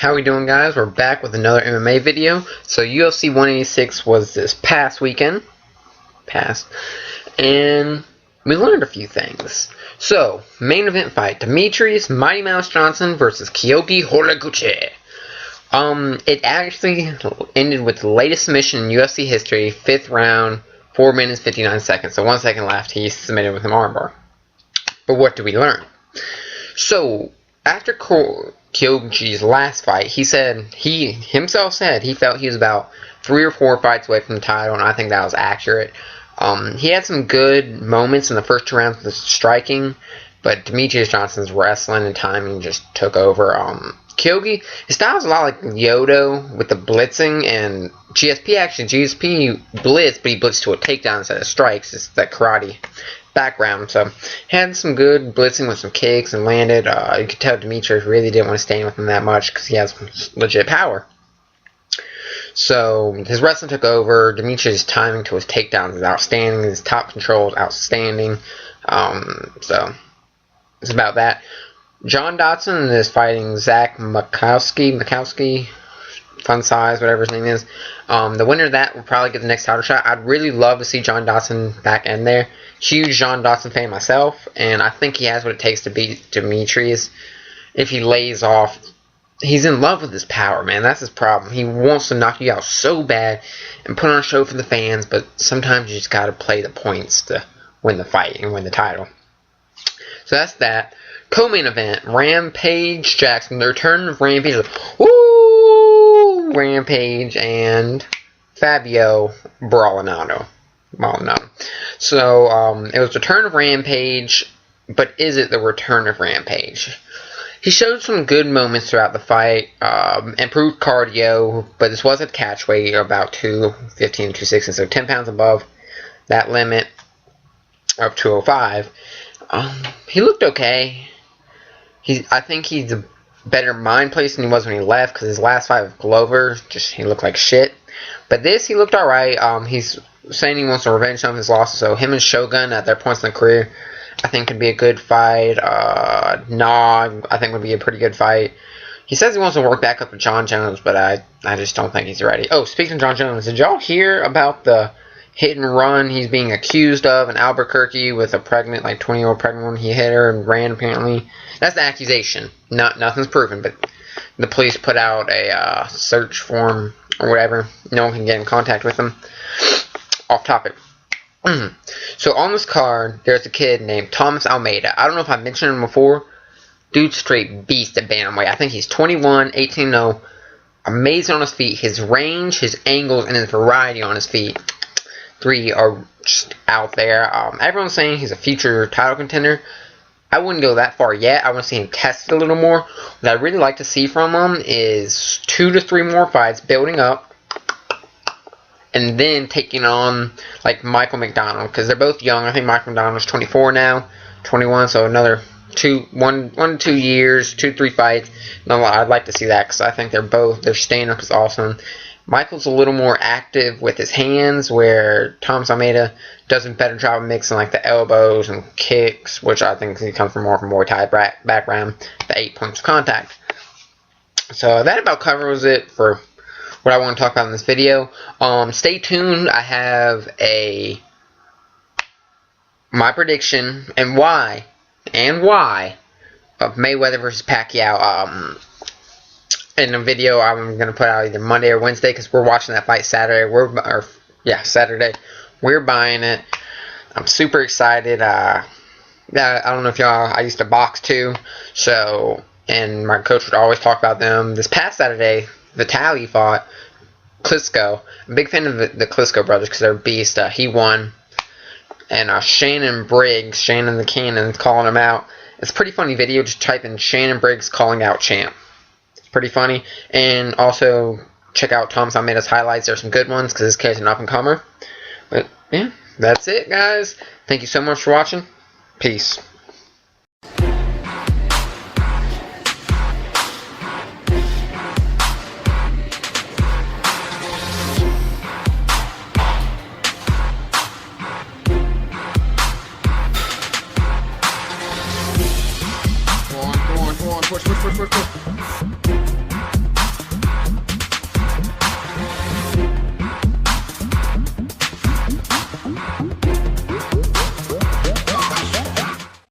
How we doing, guys? We're back with another MMA video. So UFC 186 was this past weekend. And we learned a few things. So, main event fight. Demetrius Mighty Mouse Johnson versus Kyoji Horiguchi. It actually ended with the latest submission in UFC history. 5th round, 4 minutes, 59 seconds. So 1 second left, he submitted with an armbar. But what did we learn? So, after Kyoji's last fight, he himself said he felt he was about 3 or 4 fights away from the title, and I think that was accurate. He had some good moments in the first 2 rounds with striking, but Demetrius Johnson's wrestling and timing just took over. Kyoji, his style is a lot like Yodo with the blitzing, and GSP blitzed, but he blitzed to a takedown instead of strikes. It's that karate background. So had some good blitzing with some kicks and landed. You could tell Demetrius really didn't want to stand with him that much because he has legit power. So his wrestling took over. Demetrius' timing to his takedowns is outstanding. His top control is outstanding. So it's about that. John Dodson is fighting Zach Makowski, Fun Size, whatever his name is. The winner of that will probably get the next title shot. I'd really love to see John Dodson back in there. Huge John Dodson fan myself, and I think he has what it takes to beat Demetrius. If he lays off, he's in love with his power, man. That's his problem. He wants to knock you out so bad and put on a show for the fans, but sometimes you just got to play the points to win the fight and win the title. So that's that. Co-main event, Rampage Jackson. The return of Rampage. Woo! Rampage and Fabio Brawlinato. So, it was the return of Rampage, but is it the return of Rampage? He showed some good moments throughout the fight, improved cardio, but this was at catch weight, about 215, 216, so 10 pounds above that limit of 205. He looked okay. I think he's a better mind place than he was when he left, because his last fight with Glover, he looked like shit. But this, he looked alright. He's saying he wants to revenge some of his losses, so him and Shogun at their points in their career, I think could be a good fight. Nog, I think would be a pretty good fight. He says he wants to work back up with John Jones, but I just don't think he's ready. Oh, speaking of John Jones, did y'all hear about the hit and run he's being accused of in Albuquerque with a pregnant, 20-year-old pregnant woman? He hit her and ran, apparently. That's the accusation. Nothing's proven, but the police put out a search form or whatever. No one can get in contact with him. Off topic. So on this card, there's a kid named Thomas Almeida. I don't know if I mentioned him before. Dude's straight beast at bantamweight. I think he's 21, 18-0. Amazing on his feet. His range, his angles, and his variety on his feet. 3 are just out there. Everyone's saying he's a future title contender. I wouldn't go that far yet. I want to see him tested a little more. What I'd really like to see from him is 2 to 3 more fights building up, and then taking on Michael McDonald, because they're both young. I think Michael McDonald's 24 now, 21, so another 1 to 2 years, 2 to 3 fights. No, I'd like to see that, because I think their stand-up is awesome. Michael's a little more active with his hands, where Thomas Almeida does a better job of mixing the elbows and kicks, which I think he comes from more from Muay Thai background, the 8 points of contact. So that about covers it for what I want to talk about in this video. Stay tuned. I have my prediction and why of Mayweather versus Pacquiao in a video I'm going to put out either Monday or Wednesday, because we're watching that fight Saturday. Saturday. We're buying it. I'm super excited. I don't know if y'all, I used to box too, and my coach would always talk about them. This past Saturday, Vitaly fought Klitschko. I'm a big fan of the Klitschko brothers because they're beasts. He won. And Shannon Briggs, Shannon the Cannon, calling him out. It's a pretty funny video. Just type in Shannon Briggs calling out champ. It's pretty funny. And also check out Thomas Almeida's highlights. There's some good ones because this kid's an up-and-comer. But yeah, that's it, guys. Thank you so much for watching. Peace. Push.